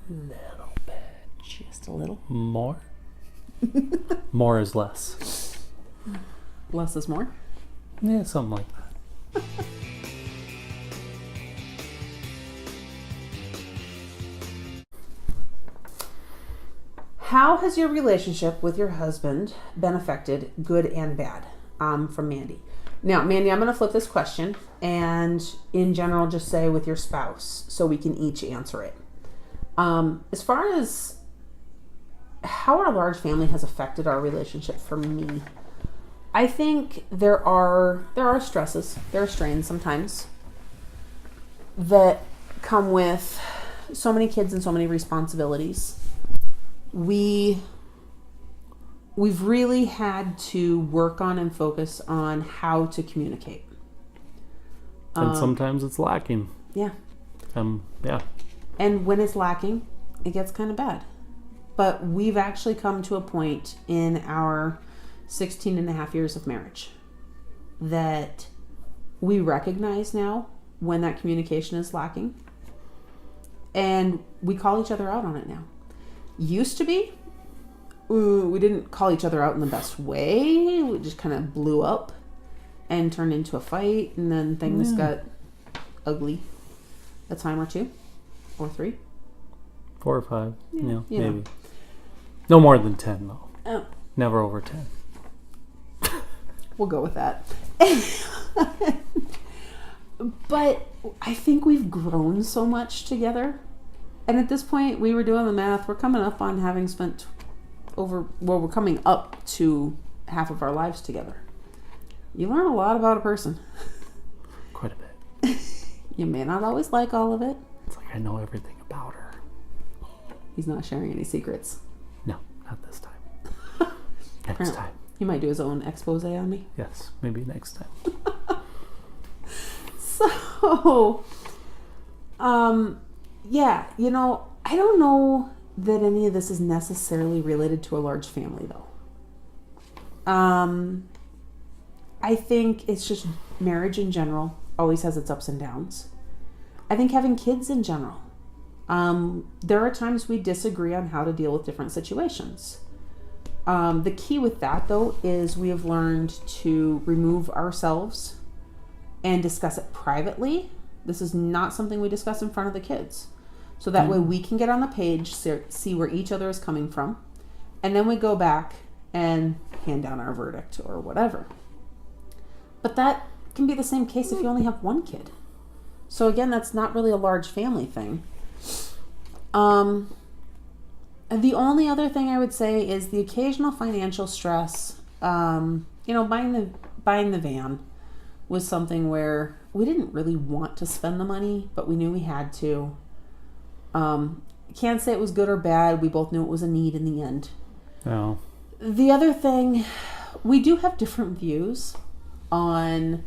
little bit. Just a little more. More is less. Less is more? Yeah, something like that. How has your relationship with your husband been affected, good and bad? From Mandy. Now, Mandy, I'm going to flip this question and in general just say with your spouse so we can each answer it. As far as how our large family has affected our relationship for me, I think there are stresses, there are strains sometimes that come with so many kids and so many responsibilities. We've really had to work on and focus on how to communicate. And sometimes it's lacking. Yeah. Yeah. And when it's lacking, it gets kind of bad. But we've actually come to a point in our 16 and a half years of marriage that we recognize now when that communication is lacking. And we call each other out on it now. Used to be, we didn't call each other out in the best way. We just kind of blew up and turned into a fight, and then things got ugly a time or two or three. 4 or 5. Yeah, maybe. Know. No more than 10 though. Oh. Never over 10. We'll go with that. But I think we've grown so much together. And at this point, we were doing the math. We're coming up on having spent we're coming up to half of our lives together. You learn a lot about a person. Quite a bit. You may not always like all of it. It's like I know everything about her. He's not sharing any secrets. No, not this time. Next Apparently. time. He might do his own expose on me. Yes, maybe next time. So, yeah, I don't know that any of this is necessarily related to a large family, though. I think it's just marriage in general always has its ups and downs. I think having kids in general. There are times we disagree on how to deal with different situations. The key with that, though, is we have learned to remove ourselves and discuss it privately. This is not something we discuss in front of the kids. So that way we can get on the page, see where each other is coming from, and then we go back and hand down our verdict or whatever. But that can be the same case if you only have one kid. So again, that's not really a large family thing. And the only other thing I would say is the occasional financial stress. Buying the van was something where we didn't really want to spend the money, but we knew we had to. Can't say it was good or bad. We both knew it was a need in the end. Oh. The other thing, we do have different views on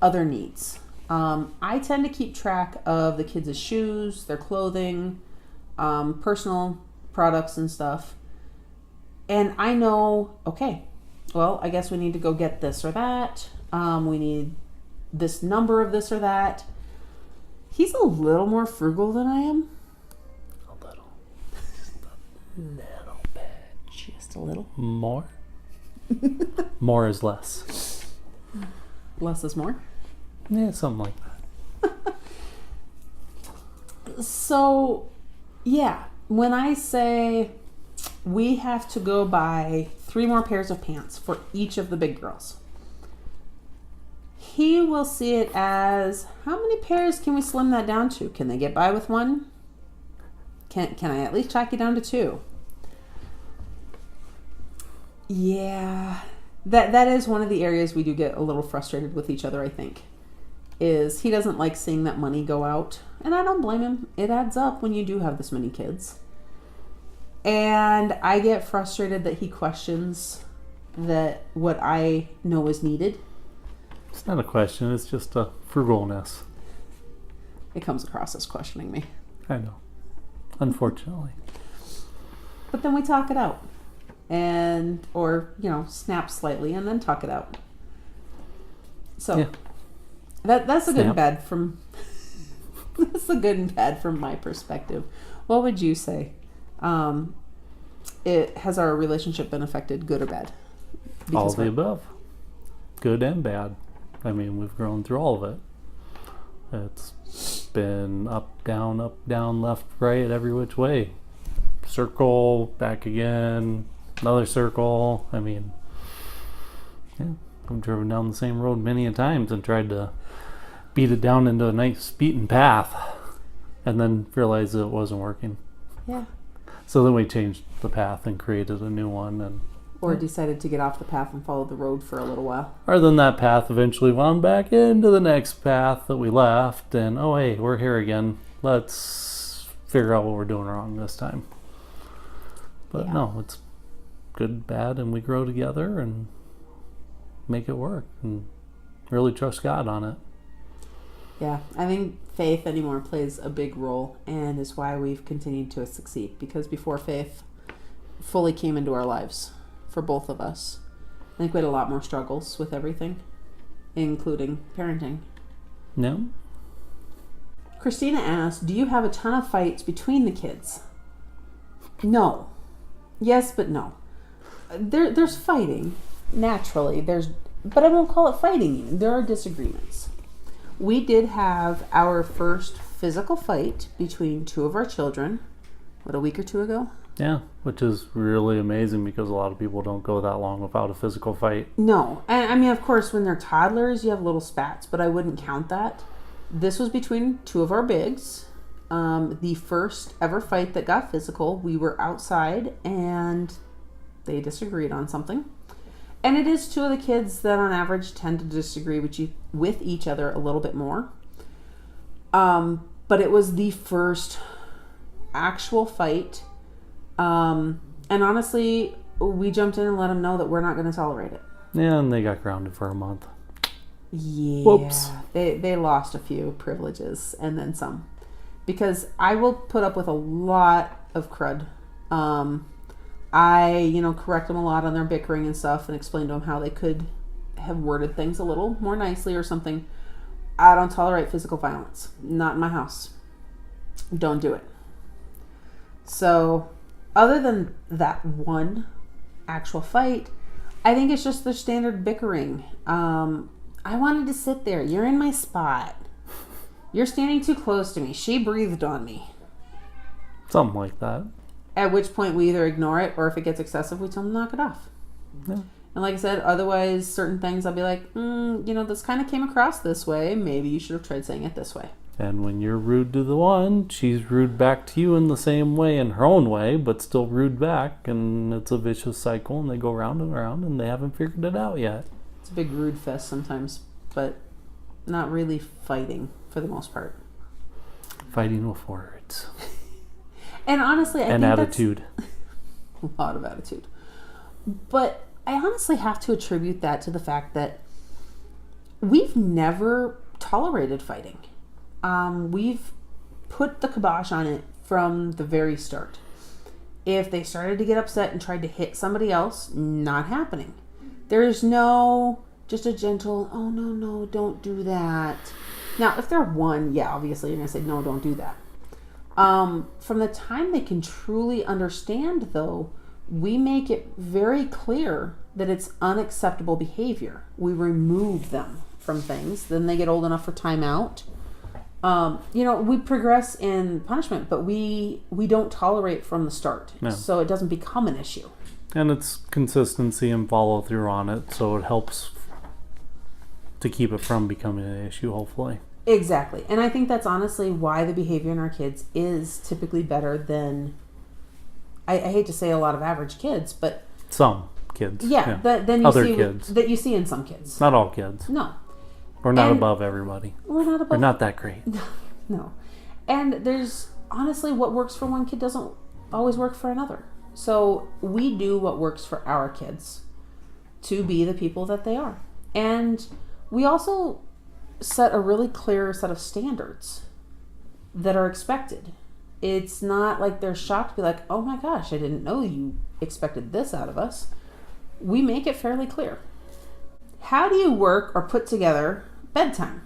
other needs. I tend to keep track of the kids' shoes, their clothing, personal products and stuff. And I know, okay, well, I guess we need to go get this or that. We need this number of this or that. He's a little more frugal than I am. Little bit. Just a little more. More is less. Less is more? Yeah, something like that. So, yeah, when I say we have to go buy 3 more pairs of pants for each of the big girls, he will see it as, how many pairs can we slim that down to? Can they get by with 1? Can I at least track you down to 2? Yeah, that is one of the areas we do get a little frustrated with each other, I think, is he doesn't like seeing that money go out. And I don't blame him. It adds up when you do have this many kids. And I get frustrated that he questions that what I know is needed. It's not a question. It's just a frugalness. It comes across as questioning me. I know. Unfortunately. But then we talk it out. Or snap slightly and then talk it out. So, yeah. That's a good and bad from That's the good and bad from my perspective. What would you say? It has our relationship been affected, good or bad? All of the above. Good and bad. I mean, we've grown through all of it. It's been up, down, left, right, every which way. Circle, back again, another circle. I mean, yeah, I've driven down the same road many a times and tried to beat it down into a nice beaten path and then realized it wasn't working. Yeah. So then we changed the path and created a new one, or decided to get off the path and follow the road for a little while. Or then that path eventually wound back into the next path that we left, and oh hey, we're here again. Let's figure out what we're doing wrong this time. But no, it's good, bad, and we grow together and make it work and really trust God on it. Yeah, I think faith anymore plays a big role and is why we've continued to succeed, because before faith fully came into our lives for both of us, I think we had a lot more struggles with everything, including parenting. No. Christina asked, do you have a ton of fights between the kids? No. Yes, but no. There's fighting, naturally. But I won't call it fighting even. There are disagreements. We did have our first physical fight between two of our children, a week or two ago? Yeah, which is really amazing because a lot of people don't go that long without a physical fight. No. And I mean, of course, when they're toddlers, you have little spats, but I wouldn't count that. This was between two of our bigs. The first ever fight that got physical, we were outside and they disagreed on something. And it is two of the kids that on average tend to disagree with each other a little bit more. But it was the first actual fight. And honestly, we jumped in and let them know that we're not going to tolerate it. Yeah, and they got grounded for a month. Yeah. Whoops. They lost a few privileges and then some. Because I will put up with a lot of crud. I, correct them a lot on their bickering and stuff and explain to them how they could have worded things a little more nicely or something. I don't tolerate physical violence. Not in my house. Don't do it. So, other than that one actual fight, I think it's just the standard bickering. I wanted to sit there. You're in my spot. You're standing too close to me. She breathed on me. Something like that. At which point we either ignore it, or if it gets excessive, we tell them to knock it off. Yeah. And like I said, otherwise, certain things I'll be like, this kind of came across this way. Maybe you should have tried saying it this way. And when you're rude to the one, she's rude back to you in the same way, in her own way, but still rude back. And it's a vicious cycle, and they go round and round, and they haven't figured it out yet. It's a big rude fest sometimes, but not really fighting for the most part. Fighting with words. And honestly, I think attitude. A lot of attitude. But I honestly have to attribute that to the fact that we've never tolerated fighting. We've put the kibosh on it from the very start. If they started to get upset and tried to hit somebody else, not happening. There's no just a gentle, oh no, don't do that. Now, if they're one, yeah, obviously you're going to say, no, don't do that. From the time they can truly understand, though, we make it very clear that it's unacceptable behavior. We remove them from things. Then they get old enough for timeout. We progress in punishment, but we don't tolerate from the start. No. So it doesn't become an issue. And it's consistency and follow through on it, so it helps to keep it from becoming an issue, hopefully. Exactly. And I think that's honestly why the behavior in our kids is typically better than, I hate to say a lot of average kids, but... Some kids. Yeah. Kids. That you see in some kids. Not all kids. No. We're not above everybody. We're not above... We're not that great. No. And there's, honestly, what works for one kid doesn't always work for another. So we do what works for our kids to be the people that they are. And we also set a really clear set of standards that are expected. It's not like they're shocked to be like, oh my gosh, I didn't know you expected this out of us. We make it fairly clear. How do you work or put together bedtime?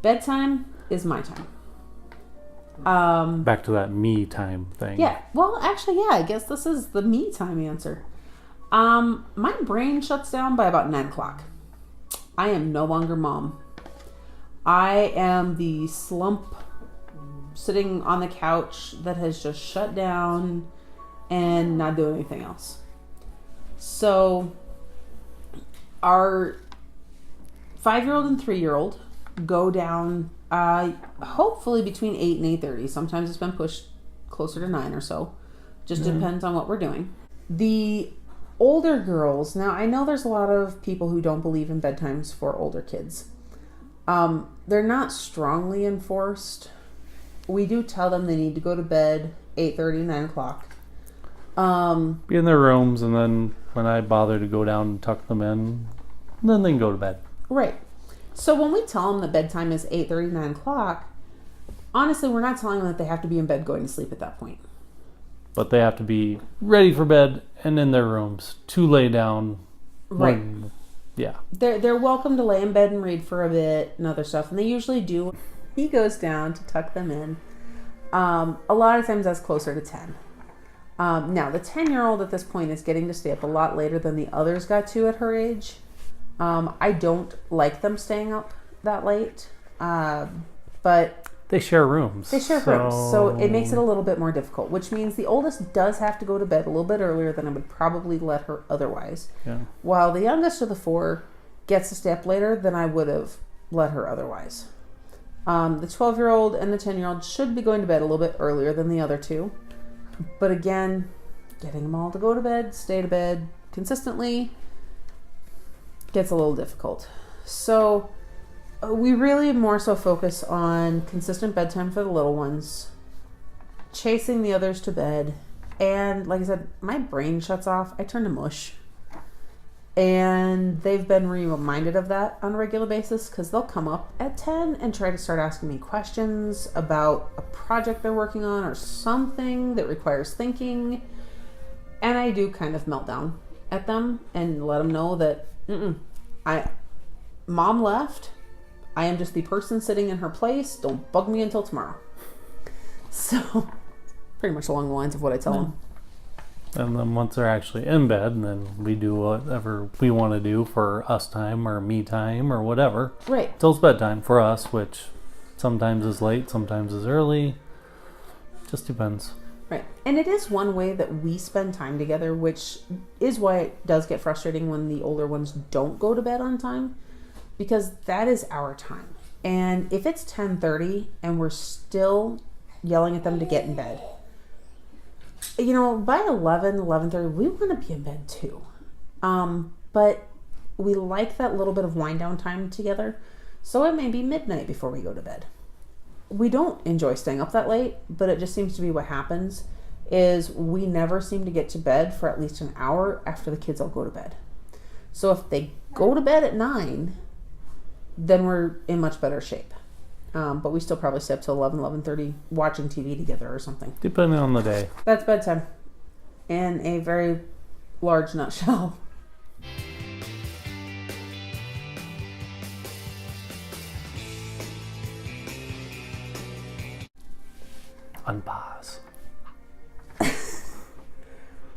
Bedtime is my time. Back to that me time thing. Yeah. Well, actually, yeah. I guess this is the me time answer. My brain shuts down by about 9 o'clock. I am no longer mom. I am the slump sitting on the couch that has just shut down and not doing anything else. So our 5-year-old and 3-year-old go down hopefully between 8 and 8:30. Sometimes it's been pushed closer to 9 or so. Just depends on what we're doing. The older girls, now I know there's a lot of people who don't believe in bedtimes for older kids. They're not strongly enforced. We do tell them they need to go to bed 8:30, 9 o'clock. Be in their rooms, and then when I bother to go down and tuck them in, then they can go to bed. Right. So when we tell them that bedtime is 8:30, 9 o'clock, honestly, we're not telling them that they have to be in bed going to sleep at that point. But they have to be ready for bed and in their rooms to lay down. Right. Yeah. They're welcome to lay in bed and read for a bit and other stuff, and they usually do. He goes down to tuck them in. A lot of times that's closer to 10. Now, the 10-year-old at this point is getting to stay up a lot later than the others got to at her age. I don't like them staying up that late, but they share rooms. So it makes it a little bit more difficult, which means the oldest does have to go to bed a little bit earlier than I would probably let her otherwise. Yeah. While the youngest of the 4 gets to stay up later than I would have let her otherwise. The 12-year-old and the 10-year-old should be going to bed a little bit earlier than the other 2. But again, getting them all to go to bed, stay to bed consistently gets a little difficult. So we really more so focus on consistent bedtime for the little ones, chasing the others to bed, and like I said, my brain shuts off. I turn to mush. And they've been reminded of that on a regular basis because they'll come up at 10 and try to start asking me questions about a project they're working on or something that requires thinking. And I do kind of melt down at them and let them know that Mom left. I am just the person sitting in her place. Don't bug me until tomorrow. So pretty much along the lines of what I tell them. And then once they're actually in bed, then we do whatever we want to do for us time or me time or whatever. Right. Till it's bedtime for us, which sometimes is late, sometimes is early. Just depends. Right. And it is one way that we spend time together, which is why it does get frustrating when the older ones don't go to bed on time, because that is our time. And if it's 10:30 and we're still yelling at them to get in bed, by 11:30, we want to be in bed too. But we like that little bit of wind down time together. So it may be midnight before we go to bed. We don't enjoy staying up that late, but it just seems to be what happens is we never seem to get to bed for at least an hour after the kids all go to bed. So if they go to bed at 9, then we're in much better shape. But we still probably stay up till 11:30 watching TV together or something. Depending on the day. That's bedtime in a very large nutshell. Unpause.